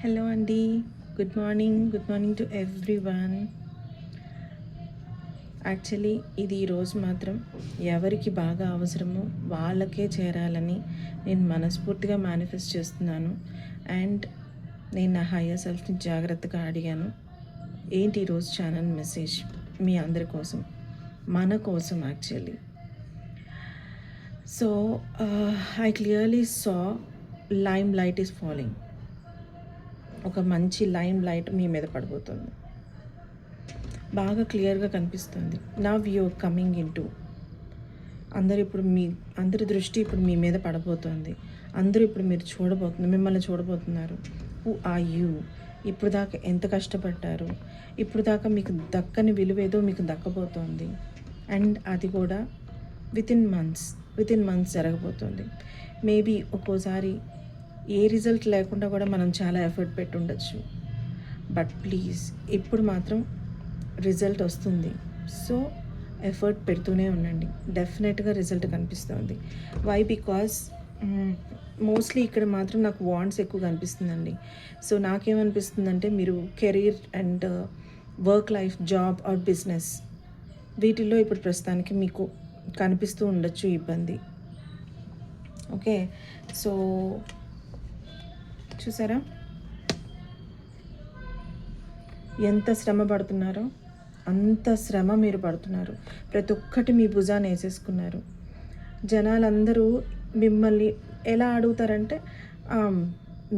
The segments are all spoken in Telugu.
హలో అండి. Good morning to everyone. Actually ఇది ఈరోజు మాత్రం ఎవరికి బాగా అవసరమో వాళ్ళకే చేరాలని నేను మనస్ఫూర్తిగా మేనిఫెస్ట్ చేస్తున్నాను. అండ్ నేను నా హయ్యర్ సెల్ఫ్ని జాగ్రత్తగా అడిగాను, ఏంటి ఈరోజు ఛానల్ మెసేజ్ మీ అందరి కోసం, మన కోసం actually. So I clearly saw lime light is following. ఒక మంచి లైమ్ లైట్ మీ మీద పడబోతుంది, బాగా క్లియర్గా కనిపిస్తుంది. Now your coming in to అందరి దృష్టి ఇప్పుడు మీ మీద పడబోతుంది. అందరూ ఇప్పుడు మిమ్మల్ని చూడబోతున్నారు. Who are you? ఇప్పుడు దాకా ఎంత కష్టపడ్డారు, ఇప్పుడు దాకా మీకు దక్కని విలువేదో మీకు దక్కబోతోంది. అండ్ అది కూడా విత్ ఇన్ మంత్స్ జరగబోతుంది. మేబీ ఒక్కోసారి ఏ రిజల్ట్ లేకుండా కూడా మనం చాలా ఎఫర్ట్ పెట్టి ఉండొచ్చు. బట్ ప్లీజ్ ఇప్పుడు మాత్రం రిజల్ట్ వస్తుంది. సో ఎఫర్ట్ పెడుతూనే ఉండండి, డెఫినెట్గా రిజల్ట్ కనిపిస్తుంది. వై? బికాస్ మోస్ట్లీ ఇక్కడ మాత్రం నాకు వాంట్స్ ఎక్కువ కనిపిస్తుందండి. సో నాకేమనిపిస్తుందంటే మీరు career and work life, job or business, వీటిల్లో ఇప్పుడు ప్రస్తుతానికి మీకు కనిపిస్తూ ఉండొచ్చు ఇబ్బంది. ఓకే, సో చూసారా ఎంత శ్రమ పడుతున్నారో, అంత శ్రమ మీరు పడుతున్నారు. ప్రతి ఒక్కటి మీ భుజాన్ని వేసేసుకున్నారు. జనాలందరూ మిమ్మల్ని ఎలా అడుగుతారంటే,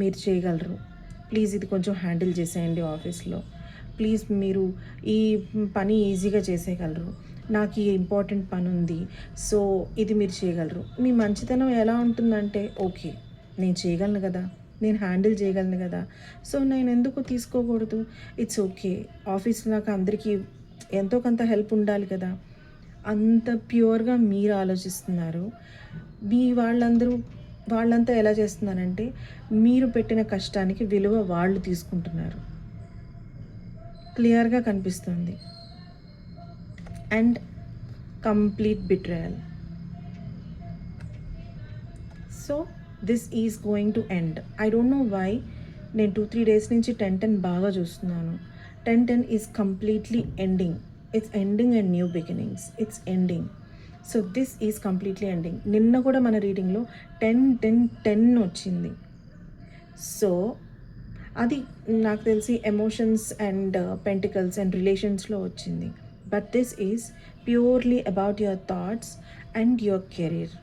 మీరు చేయగలరు, ప్లీజ్ ఇది కొంచెం హ్యాండిల్ చేసేయండి ఆఫీస్లో, ప్లీజ్ మీరు ఈ పని ఈజీగా చేసేయగలరు, నాకు ఈ ఇంపార్టెంట్ పని ఉంది, సో ఇది మీరు చేయగలరు. మీ మంచితనం ఎలా ఉంటుందంటే, ఓకే నేను చేయగలను కదా, నేను హ్యాండిల్ చేయగలను కదా, సో నేను ఎందుకు తీసుకోకూడదు, ఇట్స్ ఓకే, ఆఫీస్లో నాకు అందరికీ ఎంతో కొంత హెల్ప్ ఉండాలి కదా, అంత ప్యూర్గా మీరు ఆలోచిస్తున్నారు. మీ వాళ్ళంతా ఎలా చేస్తున్నారంటే, మీరు పెట్టిన కష్టానికి విలువ వాళ్ళు తీసుకుంటున్నారు, క్లియర్గా కనిపిస్తుంది. And complete betrayal. So this is going to end. I don't know why, నేను 2-3 డేస్ నుంచి 10-10 బాగా చూస్తున్నాను. 10-10 is completely ending. It's ending and new beginnings. It's ending. So this is completely ending. నిన్న కూడా మన రీడింగ్లో 10-10-10 వచ్చింది. సో అది నాకు తెలిసి ఎమోషన్స్ అండ్ పెంటికల్స్ అండ్ రిలేషన్స్లో వచ్చింది. But this is purely about your thoughts and your career.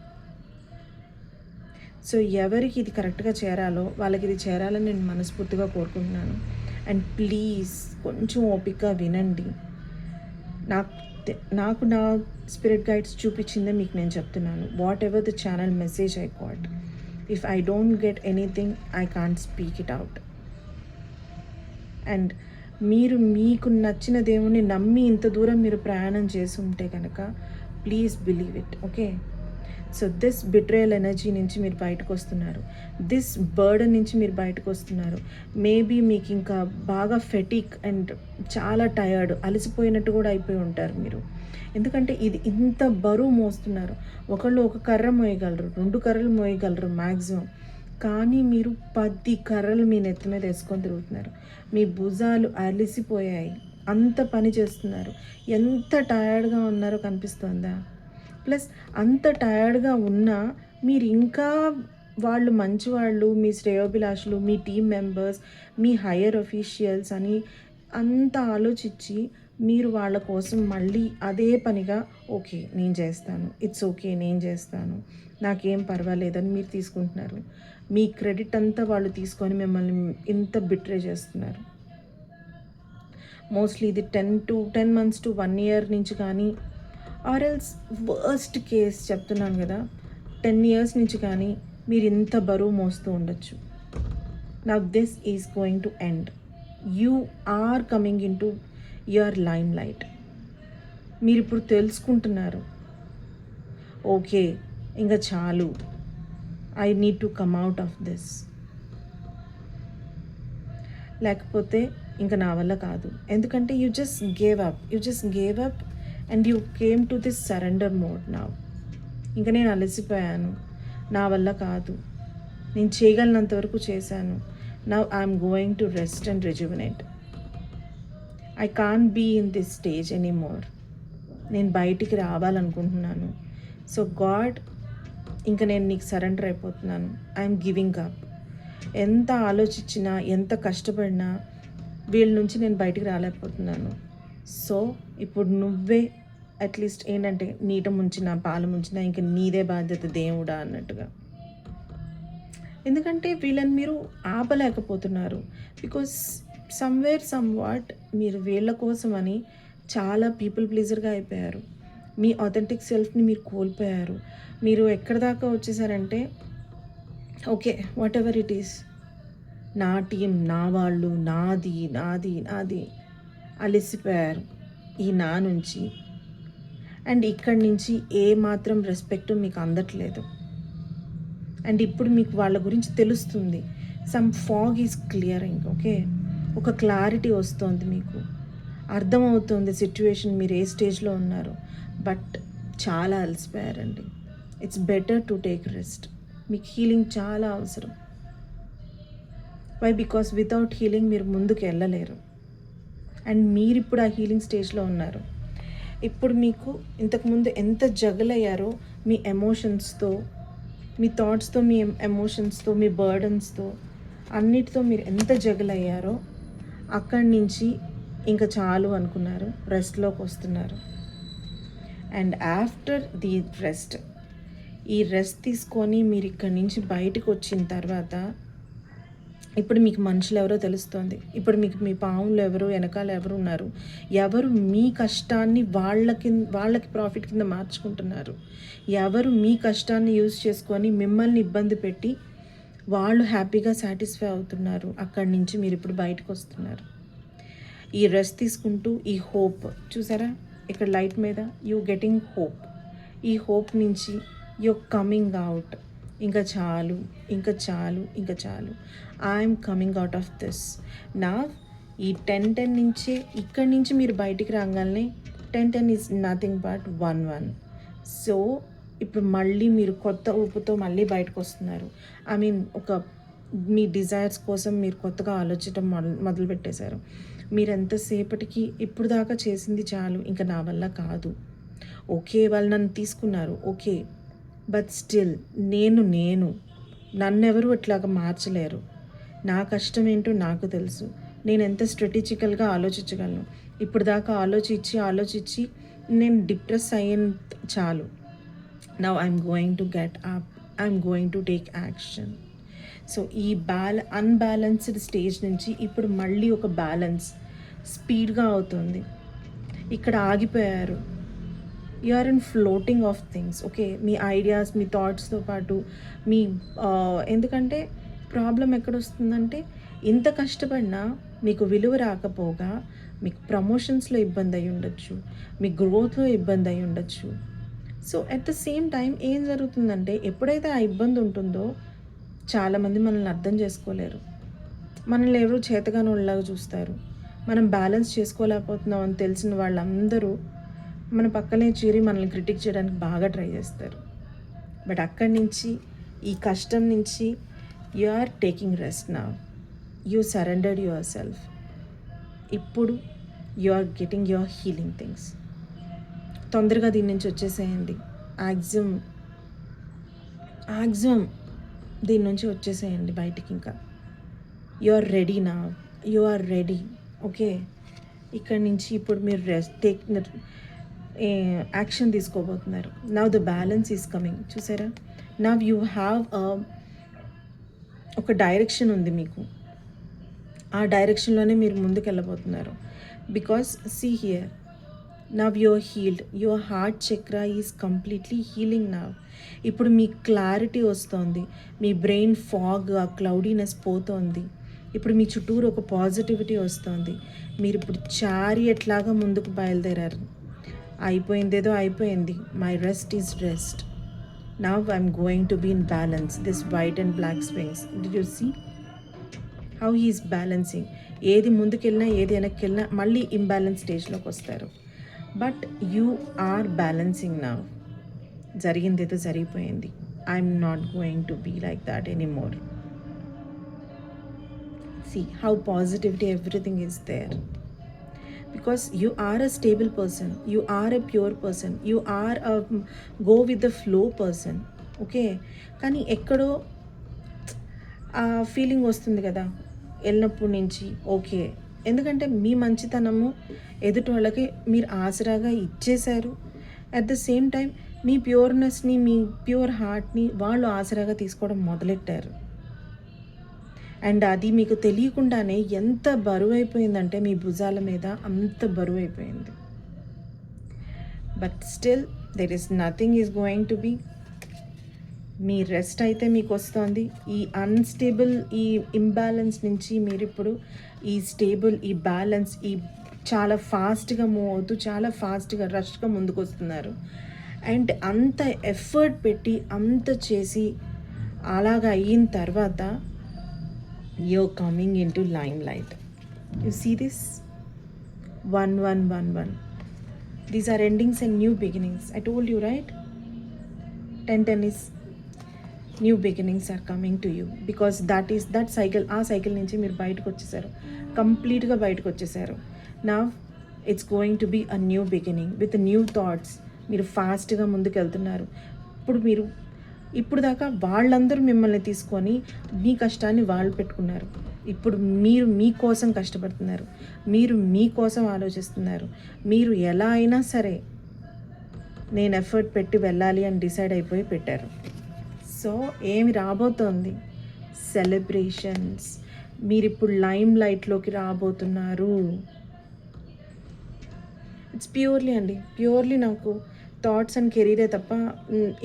So ఎవరికి ఇది కరెక్ట్గా చేరాలో వాళ్ళకి ఇది చేరాలని నేను మనస్ఫూర్తిగా కోరుకుంటున్నాను. అండ్ ప్లీజ్ కొంచెం ఓపికగా వినండి. నాకు నా స్పిరిట్ గైడ్స్ చూపించిందే మీకు నేను చెప్తున్నాను. What ever the channel message I got, if I don't get anything I can't speak it out. And మీకు నచ్చిన దేవుణ్ణి నమ్మి ఇంత దూరం మీరు ప్రయాణం చేసి ఉంటే కనుక please believe it. Okay, so this betrayal energy నుంచి మీరు బయటకు వస్తున్నారు, దిస్ బర్డన్ నుంచి మీరు బయటకు వస్తున్నారు. మేబీ మీకు ఇంకా బాగా ఫెటిక్ అండ్ చాలా టయర్డ్, అలసిపోయినట్టు కూడా అయిపోయి ఉంటారు మీరు. ఎందుకంటే ఇది ఇంత బరువు మోస్తున్నారు. ఒకళ్ళు ఒక కర్ర మోయగలరు, 2 కర్రలు మోయగలరు మ్యాక్సిమం, కానీ మీరు 10 కర్రలు మీ నెత్తి మీద వేసుకొని తిరుగుతున్నారు. మీ భుజాలు అలిసిపోయాయి, అంత పని చేస్తున్నారు. ఎంత టయర్డ్గా ఉన్నారో కనిపిస్తుందా? ప్లస్ అంత టయర్డ్గా ఉన్నా మీరు ఇంకా వాళ్ళు మంచివాళ్ళు, మీ శ్రేయోభిలాషులు, మీ టీమ్ మెంబర్స్, మీ హయ్యర్ అఫీషియల్స్ అని అంత ఆలోచించి మీరు వాళ్ళ కోసం మళ్ళీ అదే పనిగా ఓకే నేను చేస్తాను, ఇట్స్ ఓకే నేను చేస్తాను, నాకేం పర్వాలేదని మీరు తీసుకుంటున్నారు. మీ క్రెడిట్ అంతా వాళ్ళు తీసుకొని మిమ్మల్ని ఇంత బిట్రే చేస్తున్నారు. మోస్ట్లీ ఇది 10 months to 1 year నుంచి కానీ, ఆర్ ఎల్స్ వర్స్ట్ కేస్ చెప్తున్నాను కదా, 10 years నుంచి కానీ మీరు ఇంత బరువు మోస్తూ ఉండొచ్చు. Now this is going to end. You are coming in to your limelight. మీరు ఇప్పుడు తెలుసుకుంటున్నారు, ఓకే ఇంకా చాలు, I need to come out of this, లేకపోతే ఇంకా నా వల్ల కాదు. ఎందుకంటే you just gave up and you came to this surrender mode. ఇంకా నేను అలసిపోయాను, నా వల్ల కాదు, నేను చేయగలిగినంత వరకు చేశాను, Now I'm going to rest and rejuvenate. I can't be in this stage anymore. నేను బయటికి రావాలనుకుంటున్నాను. సో గాడ్, ఇంకా నేను నీకు సరెండర్ అయిపోతున్నాను. I'm giving up. ఎంత ఆలోచించినా, ఎంత కష్టపడినా వీళ్ళ నుంచి నేను బయటికి రాలేకపోతున్నాను. సో ఇప్పుడు నువ్వే అట్లీస్ట్ ఏంటంటే నీట ముంచిన పాలు ముంచిన ఇంక నీదే బాధ్యత దేవుడా అన్నట్టుగా. ఎందుకంటే వీళ్ళని మీరు ఆపలేకపోతున్నారు. బికాస్ సమ్వేర్ సమ్ వాట్ మీరు వీళ్ళ కోసమని చాలా పీపుల్ ప్లీజర్గా అయిపోయారు. మీ ఆథెంటిక్ సెల్ఫ్ని మీరు కోల్పోయారు. మీరు ఎక్కడి దాకా వచ్చేసారంటే okay whatever it is, నా టీం, నా వాళ్ళు, నాది నాది నాది అలసిపోయారు ఈ నా నుంచి. అండ్ ఇక్కడి నుంచి ఏ మాత్రం రెస్పెక్ట్ మీకు అందట్లేదు. అండ్ ఇప్పుడు మీకు వాళ్ళ గురించి తెలుస్తుంది. Some fog is clearing. Okay, ఒక క్లారిటీ వస్తుంది, మీకు అర్థమవుతుంది సిచ్యువేషన్ మీరు ఏ స్టేజ్లో ఉన్నారు. బట్ చాలా అలసిపోయారండి. It's better to take rest. మీకు హీలింగ్ చాలా అవసరం. వై? బికాస్ వితౌట్ హీలింగ్ మీరు ముందుకు వెళ్ళలేరు. అండ్ మీరు ఇప్పుడు ఆ హీలింగ్ స్టేజ్లో ఉన్నారు. ఇప్పుడు మీకు ఇంతకుముందు ఎంత జగలయ్యారో మీ ఎమోషన్స్తో, మీ థాట్స్తో, మీ ఎమోషన్స్తో, మీ బర్డన్స్తో అన్నిటితో మీరు ఎంత జగలయ్యారో అక్కడి నుంచి ఇంకా చాలు అనుకున్నారు, రెస్ట్లోకి వస్తున్నారు. అండ్ ఆఫ్టర్ ది రెస్ట్, ఈ రెస్ట్ తీసుకొని మీరు ఇక్కడి నుంచి బయటకు వచ్చిన తర్వాత ఇప్పుడు మీకు మనుషులు ఎవరో తెలుస్తుంది. ఇప్పుడు మీకు మీ పావులు ఎవరు, వెనకాల ఎవరు ఉన్నారు, ఎవరు మీ కష్టాన్ని వాళ్ళకి ప్రాఫిట్ కింద మార్చుకుంటున్నారు, ఎవరు మీ కష్టాన్ని యూజ్ చేసుకొని మిమ్మల్ని ఇబ్బంది పెట్టి వాళ్ళు హ్యాపీగా సాటిస్ఫై అవుతున్నారు. అక్కడి నుంచి మీరు ఇప్పుడు బయటకు వస్తున్నారు. ఈ రెస్ట్ తీసుకుంటూ ఈ హోప్ చూసారా ఇక్కడ లైట్ మీద, యూ గెటింగ్ హోప్. ఈ హోప్ నుంచి యూ కమింగ్ అవుట్. ఇంకా చాలు, ఇంకా చాలు, ఇంకా చాలు. I'm coming out of this నా. ఈ 10-10 నుంచే ఇక్కడి నుంచి మీరు బయటికి రాగానే 10-10 ఈజ్ నథింగ్ బట్ 1-1. సో ఇప్పుడు మళ్ళీ మీరు కొత్త ఊపుతో మళ్ళీ బయటకు వస్తున్నారు. ఐ మీన్ మీ డిజైర్స్ కోసం మీరు కొత్తగా ఆలోచించడం మొదలు పెట్టేశారు. మీరు ఎంతసేపటికి ఇప్పుడు దాకా చేసింది చాలు, ఇంకా నా వల్ల కాదు. ఓకే, వాళ్ళు నన్ను తీసుకున్నారు, ఓకే, బట్ స్టిల్ నన్నెవరు అట్లాగా మార్చలేరు. నా కష్టం ఏంటో నాకు తెలుసు. నేను ఎంత స్ట్రాటజికల్గా ఆలోచించగలను. ఇప్పుడు దాకా ఆలోచించి నేను డిప్రెస్ అయ్యేంత చాలు. Now I'm going to get up, I'm going to take action. So ఈ అన్బ్యాలెన్స్డ్ స్టేజ్ నుంచి ఇప్పుడు మళ్ళీ ఒక బ్యాలెన్స్ స్పీడ్గా అవుతుంది. ఇక్కడ ఆగిపోయారు. You are in floating of things. Okay, మీ ఐడియాస్, మీ థాట్స్తో పాటు మీ ఎందుకంటే ప్రాబ్లం ఎక్కడొస్తుందంటే ఇంత కష్టపడినా మీకు విలువ రాకపోగా మీకు ప్రమోషన్స్లో ఇబ్బంది అయి ఉండొచ్చు, మీ గ్రోత్లో ఇబ్బంది అయి ఉండొచ్చు. So at the same time ఏం జరుగుతుందంటే ఎప్పుడైతే ఆ ఇబ్బంది ఉంటుందో చాలామంది మనల్ని అర్థం చేసుకోలేరు. మనల్ని ఎవరు చేతగాని వాళ్ళలాగా చూస్తారు. మనం బ్యాలెన్స్ చేసుకోలేకపోతున్నాం అని తెలిసిన వాళ్ళందరూ మన పక్కనే చేరి మనల్ని క్రిటిక్ చేయడానికి బాగా ట్రై చేస్తారు. బట్ అక్కడి నుంచి ఈ కష్టం నుంచి you are taking rest now. You surrendered yourself. ఇప్పుడు you are getting your healing things. తొందరగా దీని నుంచి వచ్చేసేయండి. యాక్సిమం దీని నుంచి వచ్చేసేయండి బయటికి. ఇంకా యు ఆర్ రెడీ నా, యు ఆర్ రెడీ. ఓకే, ఇక్కడి నుంచి ఇప్పుడు మీరు యాక్షన్ తీసుకోబోతున్నారు. Now the balance is coming. చూసారా, నవ్ యూ హ్యావ్ ఒక డైరెక్షన్ ఉంది మీకు. ఆ డైరెక్షన్లోనే మీరు ముందుకు వెళ్ళబోతున్నారు. Because see here, now you're healed. Your heart chakra is completely healing now. ఇప్పుడు మీ క్లారిటీ వస్తుంది. మీ బ్రెయిన్ ఫాగ్, ఆ క్లౌడీనెస్ పోతోంది. ఇప్పుడు మీ చుట్టూరు ఒక పాజిటివిటీ వస్తుంది. మీరు ఇప్పుడు చారియట్లాగా ముందుకు బయలుదేరారు. అయిపోయిందేదో అయిపోయింది. My rest is rest. Now I'm going to be in balance. This white and black swings, did you see how he is balancing? ఏది ముందుకెళ్ళినా ఏది వెనక్కి వెళ్ళినా మళ్ళీ ఇంబ్యాలెన్స్ స్టేజ్లోకి వస్తారు. But you are balancing now. జరిగిందేదో జరిగిపోయింది. I'm not going to be like that anymore. See how positivity everything is there. Because you are a stable person, you are a pure person, you are a go with the flow person. Okay, కానీ ఎక్కడో ఆ ఫీలింగ్ వస్తుంది కదా వెళ్ళినప్పటి నుంచి. ఓకే, ఎందుకంటే మీ మంచితనము ఎదుటి వాళ్ళకి మీరు ఆసరాగా ఇచ్చేశారు. అట్ ద సేమ్ టైం మీ ప్యూర్నెస్ని, మీ ప్యూర్ హార్ట్ని వాళ్ళు ఆసరాగా తీసుకోవడం మొదలెట్టారు. అండ్ అది మీకు తెలియకుండానే ఎంత బరువైపోయిందంటే మీ భుజాల మీద అంత బరువైపోయింది. But still there is nothing is going to be. మీ రెస్ట్ అయితే మీకు వస్తుంది. ఈ అన్స్టేబుల్, ఈ ఇంబ్యాలెన్స్ నుంచి మీరు ఇప్పుడు ఈ స్టేబుల్, ఈ బ్యాలెన్స్, ఈ చాలా ఫాస్ట్గా మూవ్ అవుతూ చాలా ఫాస్ట్గా రష్గా ముందుకు వస్తున్నారు. అండ్ అంత ఎఫర్ట్ పెట్టి అంత చేసి అలాగ అయిన తర్వాత you're coming into limelight. You see this? 1111. These are endings and new beginnings. I told you, right? 1010 is new beginnings are coming to you, because that is that cycle. ఆ సైకిల్ నుంచి మీరు బయటకు వచ్చేసారు, కంప్లీట్గా బయటకు వచ్చేసారు. Now it's going to be a new beginning with new thoughts. మీరు ఫాస్ట్గా ముందుకు వెళ్తున్నారు. ఇప్పుడు దాకా వాళ్ళందరూ మిమ్మల్ని తీసుకొని మీ కష్టాన్ని వాళ్ళు పెట్టుకున్నారు. ఇప్పుడు మీరు మీకోసం కష్టపడుతున్నారు, మీరు మీకోసం ఆలోచిస్తున్నారు. మీరు ఎలా అయినా సరే నేను ఎఫర్ట్ పెట్టి వెళ్ళాలి అని డిసైడ్ అయిపోయి పెట్టారు. సో ఏమి రాబోతోంది? సెలబ్రేషన్స్. మీరు ఇప్పుడు లైమ్ లైట్లోకి రాబోతున్నారు. ఇట్స్ ప్యూర్లీ నాకు థాట్స్ అండ్ కెరీరే తప్ప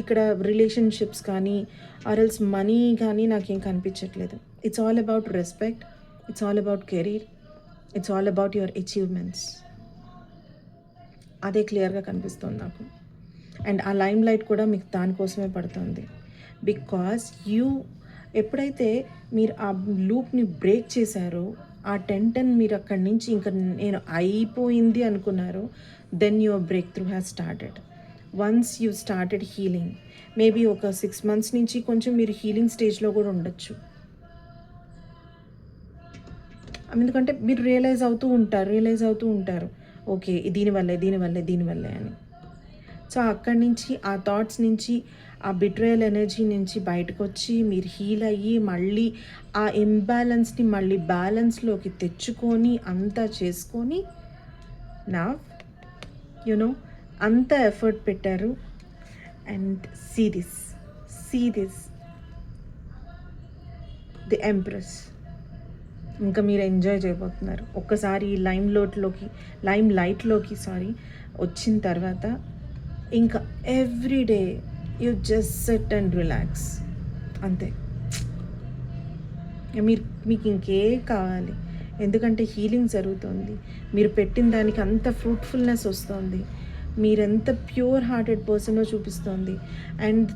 ఇక్కడ రిలేషన్షిప్స్ కానీ ఆర్ఎల్స్ మనీ కానీ నాకేం కనిపించట్లేదు. It's all about respect, it's all about career, it's all about your achievements. అదే క్లియర్గా కనిపిస్తుంది నాకు. అండ్ ఆ లైమ్ లైట్ కూడా మీకు దానికోసమే పడుతుంది. బికాస్ ఎప్పుడైతే మీరు ఆ లూప్ని బ్రేక్ చేశారో, ఆ 10 మీరు అక్కడి నుంచి ఇంకా నేను అయిపోయింది అనుకున్నారు, then your breakthrough has started. Once you started healing, maybe ఒక 6 months నుంచి కొంచెం మీరు హీలింగ్ స్టేజ్లో కూడా ఉండొచ్చు. ఎందుకంటే మీరు రియలైజ్ అవుతూ ఉంటారు ఓకే దీనివల్లే అని. సో అక్కడి నుంచి ఆ థాట్స్ నుంచి, ఆ బిట్రేయల్ ఎనర్జీ నుంచి బయటకు వచ్చి మీరు హీల్ అయ్యి మళ్ళీ ఆ ఇంబ్యాలెన్స్ని మళ్ళీ బ్యాలెన్స్లోకి తెచ్చుకొని అంతా చేసుకొని నా అంత ఎఫర్ట్ పెట్టారు. And see this the empress. ఇంకా మీరు ఎంజాయ్ చేయబోతున్నారు. ఒక్కసారి ఈ లైమ్ లైట్లోకి వచ్చిన తర్వాత ఇంకా everyday you just set and relax, అంతే. మీకు ఇంకే కావాలి? ఎందుకంటే హీలింగ్ జరుగుతుంది, మీరు పెట్టిన దానికి అంత ఫ్రూట్ఫుల్నెస్ వస్తుంది, మీరెంత ప్యూర్ హార్టెడ్ పర్సనో చూపిస్తోంది. And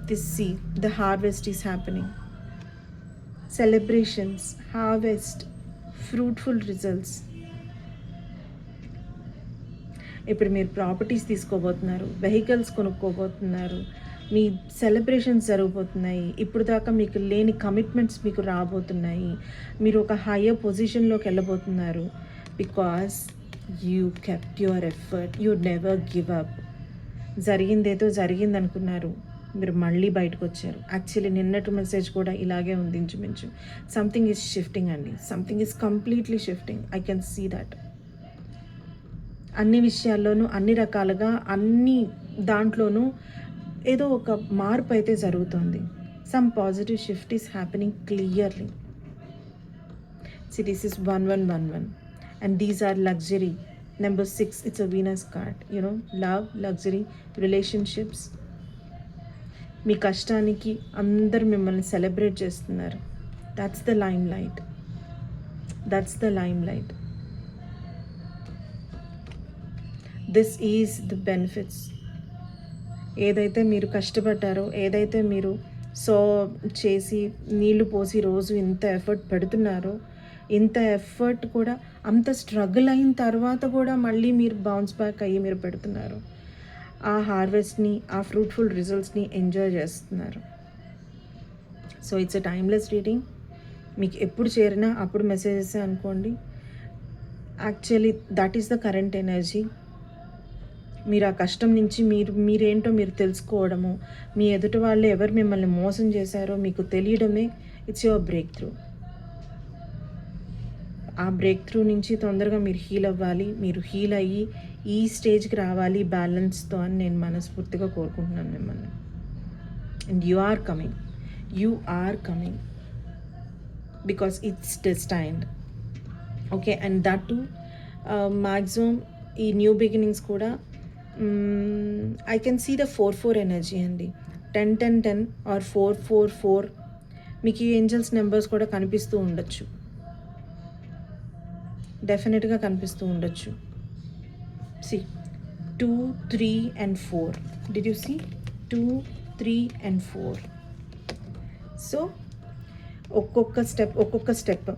the harvest is happening. Celebrations, harvest, fruitful results. ఇప్పుడు మీరు ప్రాపర్టీస్ తీసుకోబోతున్నారు, వెహికల్స్ కొనుక్కోబోతున్నారు, మీ సెలబ్రేషన్స్ జరగబోతున్నాయి. ఇప్పుడు దాకా మీకు లేని కమిట్మెంట్స్ మీకు రాబోతున్నాయి. మీరు ఒక హయ్యర్ పొజిషన్లోకి వెళ్ళబోతున్నారు. Because you kept your effort, you never give up. జరిగిందేదో జరిగింది అనుకున్నారు, మీరు మళ్ళీ బయటకు వచ్చారు. యాక్చువల్లీ నిన్నటి మెసేజ్ కూడా ఇలాగే ఉంది ఇంచుమించు. సంథింగ్ ఈజ్ షిఫ్టింగ్ అండి, something is completely shifting. I can see that. అన్ని విషయాల్లోనూ, అన్ని రకాలుగా, అన్ని దాంట్లోనూ ఏదో ఒక మార్పు అయితే జరుగుతుంది. Some positive shift is happening clearly. See this is 1111 and these are luxury. Number 6, it's a Venus card. Love, luxury, relationships. మీ కష్టానికి అందరు మిమ్మల్ని సెలబ్రేట్ చేస్తున్నారు. That's the lime light. This is the benefits. ఏదైతే మీరు కష్టపడ్డారో, ఏదైతే మీరు చేసి నీళ్లు పోసి రోజు ఇంత ఎఫర్ట్ పెడుతున్నారో, ఇంత ఎఫర్ట్ కూడా అంత స్ట్రగుల్ అయిన తర్వాత కూడా మళ్ళీ మీరు బౌన్స్ బ్యాక్ అయ్యి మీరు పెడుతున్నారు. ఆ హార్వెస్ట్ని, ఆ ఫ్రూట్ఫుల్ రిజల్ట్స్ని ఎంజాయ్ చేస్తున్నారు. So it's a timeless reading. మీకు ఎప్పుడు చేరినా అప్పుడు మెసేజెస్ అనుకోండి. Actually that is the current energy. మీరు ఆ కష్టం నుంచి మీరేంటో మీరు తెలుసుకోవడము, మీ ఎదుటి వాళ్ళు ఎవరు మిమ్మల్ని మోసం చేశారో మీకు తెలియడమే ఇట్స్ యువర్ బ్రేక్ త్రూ. ఆ బ్రేక్ త్రూ నుంచి తొందరగా మీరు హీల్ అవ్వాలి, మీరు హీల్ అయ్యి ఈ స్టేజ్కి రావాలి బ్యాలెన్స్తో అని నేను మనస్ఫూర్తిగా కోరుకుంటున్నాను మిమ్మల్ని. And you are coming because it's destined. Okay, and that to maximum ఈ న్యూ బిగినింగ్స్ కూడా I can see the 4-4 energy అండి. 10-10-10 ఆర్ 4-4-4 మీకు ఈ ఏంజల్స్ నెంబర్స్ కూడా కనిపిస్తూ ఉండొచ్చు, డెఫినెట్గా కనిపిస్తూ ఉండొచ్చు. See 2, 3 and 4. Did you see 2, 3 and 4? So ఒక్కొక్క స్టెప్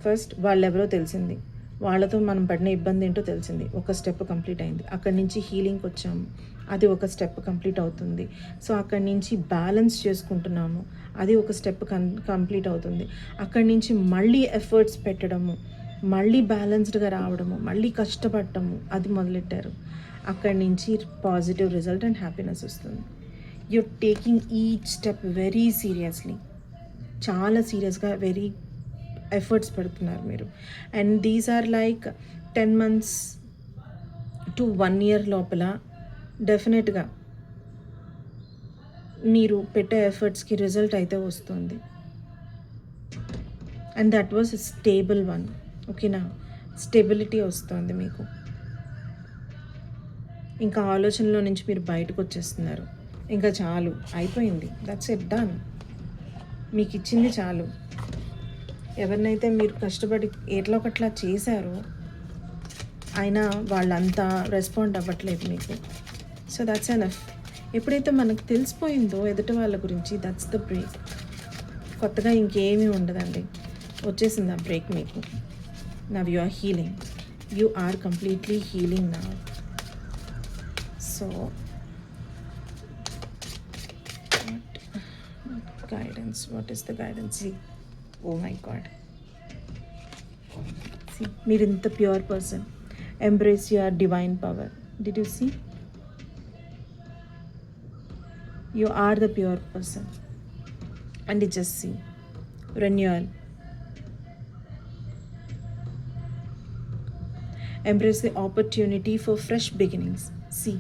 ఫస్ట్ వాళ్ళెవరో తెలిసింది, వాళ్ళతో మనం పడిన ఇబ్బంది ఏంటో తెలిసింది, ఒక స్టెప్ కంప్లీట్ అయింది. అక్కడి నుంచి హీలింగ్కి వచ్చాము, అది ఒక స్టెప్ కంప్లీట్ అవుతుంది. సో అక్కడి నుంచి బ్యాలెన్స్ చేసుకుంటున్నాము, అది ఒక స్టెప్ కంప్లీట్ అవుతుంది. అక్కడి నుంచి మళ్ళీ ఎఫర్ట్స్ పెట్టడము, మళ్ళీ బ్యాలెన్స్డ్గా రావడము, మళ్ళీ కష్టపడటము, అది మొదలెట్టారు. అక్కడి నుంచి పాజిటివ్ రిజల్ట్ అండ్ హ్యాపీనెస్ వస్తుంది. You're taking each step very seriously, చాలా సీరియస్గా వెరీ ఎఫర్ట్స్ పెడుతున్నారు మీరు. And these are like 10 months to 1 year లోపల డెఫినెట్గా మీరు పెట్టే ఎఫర్ట్స్కి రిజల్ట్ అయితే వస్తుంది. And that was stable one. ఓకేనా, స్టెబిలిటీ వస్తుంది మీకు. ఇంకా ఆలోచనలో నుంచి మీరు బయటకు వచ్చేస్తున్నారు. ఇంకా చాలు, అయిపోయింది, దట్స్ ఇట్, డన్. మీకు ఇచ్చింది చాలు. ఎవరినైతే మీరు కష్టపడి ఎట్లా ఒకట్లా చేశారో అయినా వాళ్ళంతా రెస్పాండ్ అవ్వట్లేదు మీకు. So that's enough. ఎప్పుడైతే మనకు తెలిసిపోయిందో ఎదుటి వాళ్ళ గురించి, దట్స్ ద బ్రేక్. కొత్తగా ఇంకేమీ ఉండదండి, వచ్చేసింది ఆ బ్రేక్ మీకు. Now you are healing, you are completely healing now. So guidance, what is the guidance? See, oh my god, see, మీరు ఇంత pure person, embrace your divine power. Did you see? You are the pure person. And just see renewal. Embrace the opportunity for fresh beginnings. See,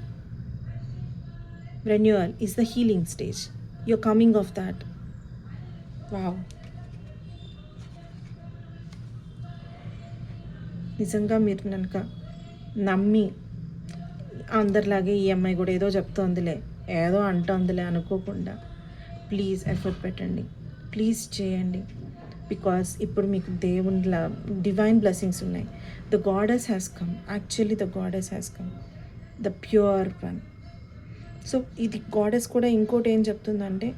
renewal is the healing stage. You're coming off that. Wow. నిజంగా మీరు కనుక నమ్మి అందరిలాగే ఈ అమ్మాయి కూడా ఏదో చెప్తోందిలే, ఏదో అంటోందిలే అనుకోకుండా ప్లీజ్ ఎఫర్ట్ పెట్టండి, ప్లీజ్ చేయండి. బికాస్ ఇప్పుడు మీకు దేవునిలా డివైన్ బ్లెస్సింగ్స్ ఉన్నాయి. The goddess has come, actually the goddess has come, the pure one. So ఇది గాడెస్ కూడా ఇంకోటి ఏం చెప్తుందంటే,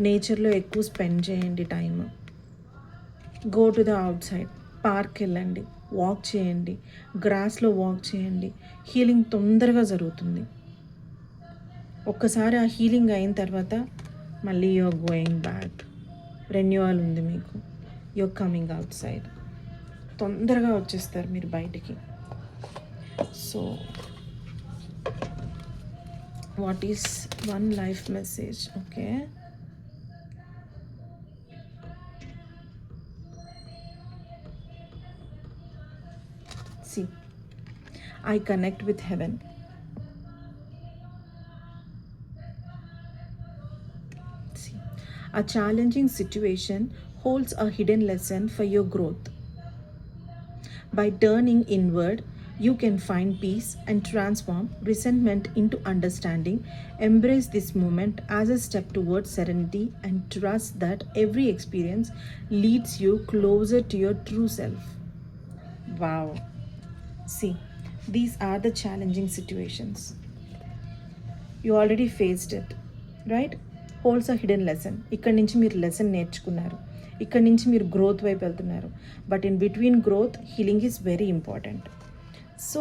నేచర్లో ఎక్కువ స్పెండ్ చేయండి time. Go to the out side, park వెళ్ళండి, వాక్ చేయండి, గ్రాస్లో వాక్ చేయండి. హీలింగ్ తొందరగా జరుగుతుంది. ఒక్కసారి ఆ హీలింగ్ అయిన తర్వాత మళ్ళీ యూఆర్ గోయింగ్ బ్యాక్. రెన్యూవల్ ఉంది మీకు, యూఆర్ కమింగ్ అవుట్ సైడ్. తొందరగా వచ్చేస్తారు మీరు బయటికి. So what is one life message? Okay, see, I connect with heaven. See, a challenging situation holds a hidden lesson for your growth. By turning inward, you can find peace and transform resentment into understanding. Embrace this moment as a step towards serenity and trust that every experience leads you closer to your true self. Wow. See, these are the challenging situations. You already faced it, right? Holds a hidden lesson. ఇక్కడి నుంచి మీరు లెసన్ నేర్చుకున్నారు, ఇక్కడి నుంచి మీరు గ్రోత్ వైపు వెళ్తున్నారు. But in between growth, healing is very important. So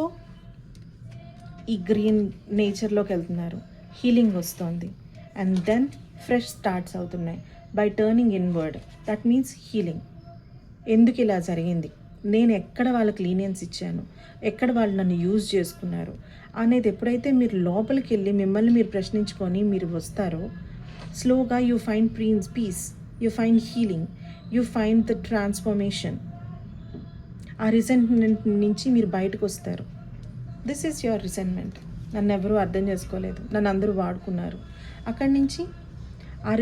ఈ గ్రీన్ నేచర్లోకి వెళ్తున్నారు, హీలింగ్ వస్తుంది, అండ్ దెన్ ఫ్రెష్ స్టార్ట్స్ అవుతున్నాయి. By turning inward. That means healing. ఎందుకు ఇలా జరిగింది, నేను ఎక్కడ వాళ్ళకి లీనియన్స్ ఇచ్చాను, ఎక్కడ వాళ్ళు నన్ను యూజ్ చేసుకున్నారు అనేది ఎప్పుడైతే మీరు లోపలికి వెళ్ళి మిమ్మల్ని మీరు ప్రశ్నించుకొని మీరు వస్తారో, స్లోగా you find piece, you find healing, you find the transformation. ఆ రిసెంట్మెంట్ నుంచి మీరు బయటకు వస్తారు. This is your resentment. నన్ను ఎవరూ అర్థం చేసుకోలేదు, నన్ను అందరూ వాడుకున్నారు. అక్కడి నుంచి ఆ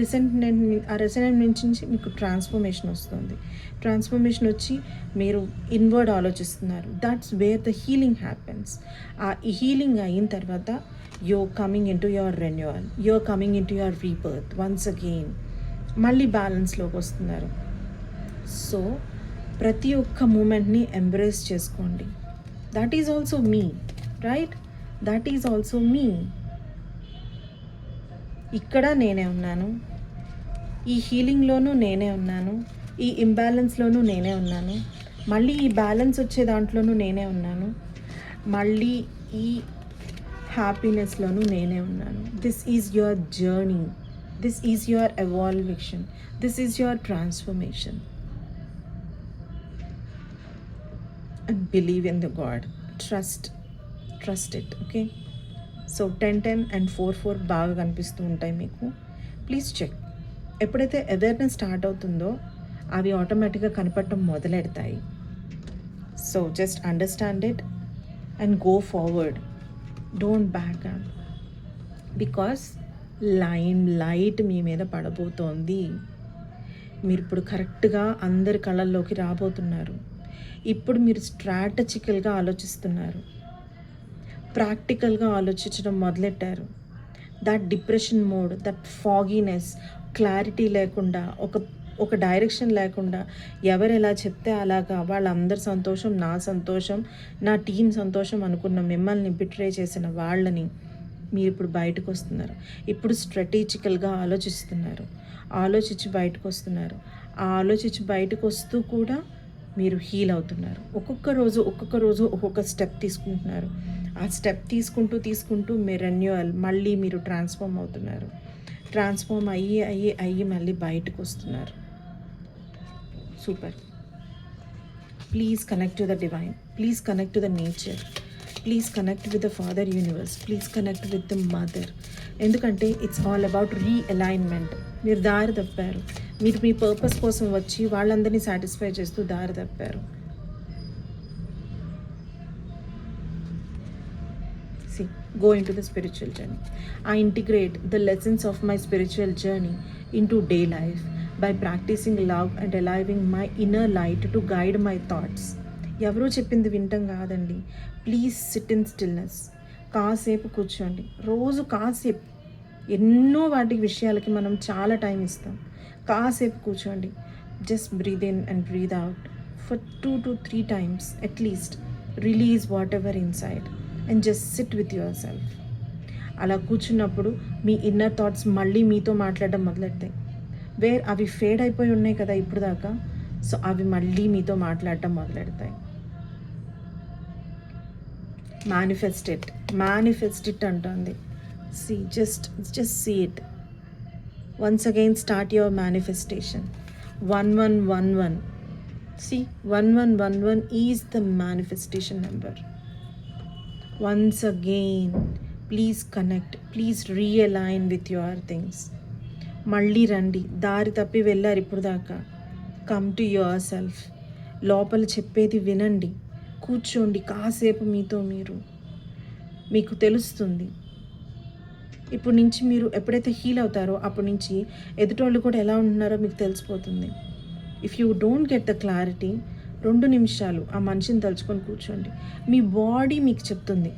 రిసెంట్మెంట్ నుంచి మీకు ట్రాన్స్ఫర్మేషన్ వస్తుంది. ట్రాన్స్ఫర్మేషన్ వచ్చి మీరు ఇన్వర్డ్ ఆలోచిస్తున్నారు. That's where the healing happens. ఆ హీలింగ్ అయిన తర్వాత you're coming in to your renewal, you're coming in to your rebirth once again. మళ్ళీ బ్యాలెన్స్లోకి వస్తున్నారు. సో ప్రతి ఒక్క మూమెంట్ని ఎంబ్రేస్ చేసుకోండి. That is also me, right? That is also me. ఇక్కడ నేనే ఉన్నాను, ఈ హీలింగ్లోనూ నేనే ఉన్నాను, ఈ ఇంబ్యాలెన్స్లోనూ నేనే ఉన్నాను, మళ్ళీ ఈ బ్యాలెన్స్ వచ్చే దాంట్లోనూ నేనే ఉన్నాను, మళ్ళీ ఈ హ్యాపీనెస్లోనూ నేనే ఉన్నాను. This is your journey, this is your evolution, this is your transformation. And believe in the god, trust it. Okay, so 10-10 and 4-4 బాగా కనిపిస్తూ ఉంటాయి మీకు. Please check. ఎప్పుడైతే అవేర్నెస్ స్టార్ట్ అవుతుందో అవి ఆటోమేటిక్గా కనపడటం మొదలెడతాయి. So just understand it and go forward. Don't back up, because light మీ మీద పడబోతోంది. మీరు ఇప్పుడు కరెక్ట్గా అందరి కళల్లోకి రాబోతున్నారు. ఇప్పుడు మీరు స్ట్రాటజికల్గా ఆలోచిస్తున్నారు, ప్రాక్టికల్గా ఆలోచించడం మొదలెట్టారు. దట్ డిప్రెషన్ మోడ్, దట్ ఫాగీనెస్, క్లారిటీ లేకుండా, ఒక డైరెక్షన్ లేకుండా, ఎవరు ఎలా చెప్తే అలాగా వాళ్ళందరి సంతోషం నా సంతోషం, నా టీం సంతోషం అనుకున్న మిమ్మల్ని బిట్రే చేసిన వాళ్ళని మీరు ఇప్పుడు బయటకు వస్తున్నారు. ఇప్పుడు స్ట్రాటజికల్గా ఆలోచిస్తున్నారు, ఆలోచించి బయటకు వస్తున్నారు. ఆ ఆలోచించి బయటకు వస్తూ కూడా మీరు హీల్ అవుతున్నారు. ఒక్కొక్క రోజు ఒక్కొక్క స్టెప్ తీసుకుంటున్నారు. ఆ స్టెప్ తీసుకుంటూ మీ రెన్యువల్, మళ్ళీ మీరు ట్రాన్స్ఫార్మ్ అవుతున్నారు. ట్రాన్స్ఫార్మ్ అయ్యి మళ్ళీ బయటకు వస్తున్నారు. Super. Please connect to the divine, please connect to the nature, please connect with the father universe, please connect with the mother. ఎందుకంటే ఇట్స్ ఆల్ అబౌట్ రీఅలైన్మెంట్. మీరు దారి తప్పారు. మీరు మీ పర్పస్ కోసం వచ్చి వాళ్ళందరినీ సాటిస్ఫై చేస్తూ దారి తప్పారు. Go into the spiritual journey. I integrate the lessons of my spiritual journey into day life by practicing love and allowing my inner light to guide my thoughts. ఎవరో చెప్పింది వింటాం కాదండి. Please SIT in stillness. కాసేపు కూర్చోండి, రోజు కాసేపు. ఎన్నో విషయాలకి మనం చాలా టైం ఇస్తాం. కాసేపు కూర్చోండి. Just breathe in and breathe out for 2 to 3 times at least. Release whatever inside and just sit with yourself. అలా కూర్చున్నప్పుడు మీ ఇన్నర్ థాట్స్ మళ్ళీ మీతో మాట్లాడడం మొదలెడతాయి. అవి ఫేడ్ అయిపోయి ఉన్నాయి కదా ఇప్పుడు దాకా, సో అవి మళ్ళీ మీతో మాట్లాడటం మొదలెడతాయి. మేనిఫెస్ట్ ఇట్ అంటుంది. just see it. Once again start your manifestation. 1111. See, 1111 is the manifestation number. Once again, please connect, please realign with your things. మళ్ళీ రండి. దారి తప్పి వెళ్ళారు ఇప్పుడు దాకా. Come to your self. లోపల చెప్పేది వినండి. కూర్చోండి కాసేపు మీతో మీరు. మీకు తెలుస్తుంది. ఇప్పుడు నుంచి మీరు ఎప్పుడైతే హీల్ అవుతారో అప్పటి నుంచి ఎదుటోళ్ళు కూడా ఎలా ఉంటున్నారో మీకు తెలిసిపోతుంది. If you don't get the clarity, 2 నిమిషాలు ఆ మనిషిని తలుచుకొని కూర్చోండి. మీ బాడీ మీకు చెప్తుంది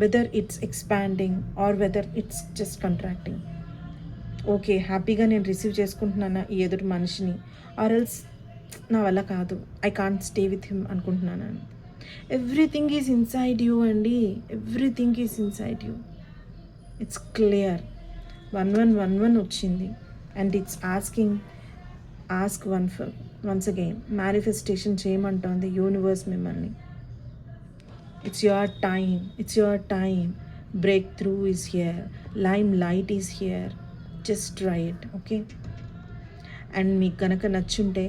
whether it's expanding or whether it's just contracting. Okay, హ్యాపీగా నేను రిసీవ్ చేసుకుంటున్నాను ఈ ఎదుటి మనిషిని, ఆర్ ఎల్స్ నా వల్ల కాదు, I can't stay with him అనుకుంటున్నాను. ఎవ్రీథింగ్ ఈజ్ ఇన్సైడ్ యూ అండి. Everything is inside you. It's clear. 1111 వచ్చింది and it's ask once again. Manifestation చేయమంటోంది యూనివర్స్ మిమ్మల్ని. It's your time. Breakthrough is here. Light is here. Just try it. Okay, and మీకు కనుక నచ్చుంటే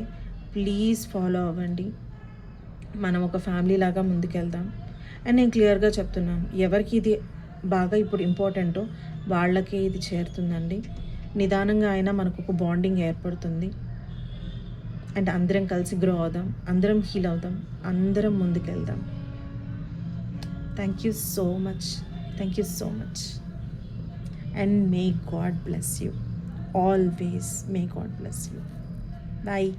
ప్లీజ్ ఫాలో అవ్వండి. మనం ఒక ఫ్యామిలీ లాగా ముందుకెళ్దాం. అండ్ నేను క్లియర్గా చెప్తున్నాను, ఎవరికి ఇది బాగా ఇప్పుడు ఇంపార్టెంటో వాళ్ళకే ఇది చేరుతుందండి. నిదానంగా అయినా మనకు ఒక బాండింగ్ ఏర్పడుతుంది. అండ్ అందరం కలిసి గ్రో అవుదాం, అందరం హీల్ అవుదాం, అందరం ముందుకెళ్దాం. Thank you so much. Thank you so much. And may God bless you. Always may God bless you. Bye.